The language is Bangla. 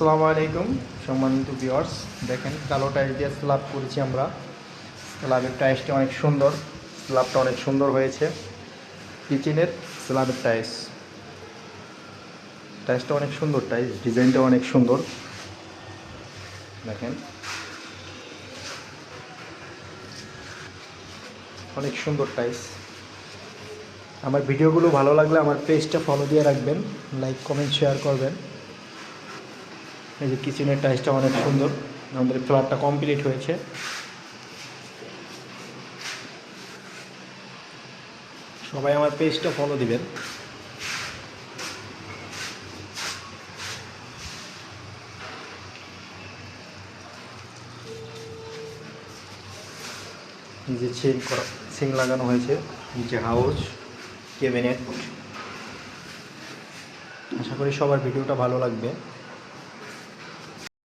আসসালামু আলাইকুম সম্মানিত ভিউয়ার্স। দেখেন কালো টাইস দিয়ে স্ল্যাব করেছি আমরা। স্ল্যাবের টাইসটা অনেক সুন্দর, স্ল্যাবটা অনেক সুন্দর হয়েছে। কিচেনের স্ল্যাবের টাইসটা অনেক সুন্দর, টাইস ডিজাইনটা অনেক সুন্দর। দেখেন অনেক সুন্দর টাইস। আমার ভিডিওগুলো ভালো লাগলে আমার পেজটা ফলো দিয়ে রাখবেন, লাইক কমেন্ট শেয়ার করবেন। এই যে কিচেনের টাইসটা অনেক সুন্দর, আমাদের ফ্ল্যাটটা কমপ্লিট হয়েছে। সবাই আমার পেজটা ফলো দিবেন। নিচে সিং লাগানো হয়েছে, নিচে হাউস, ক্যাবিনেট। আশা করি সবার ভিডিওটা ভালো লাগবে।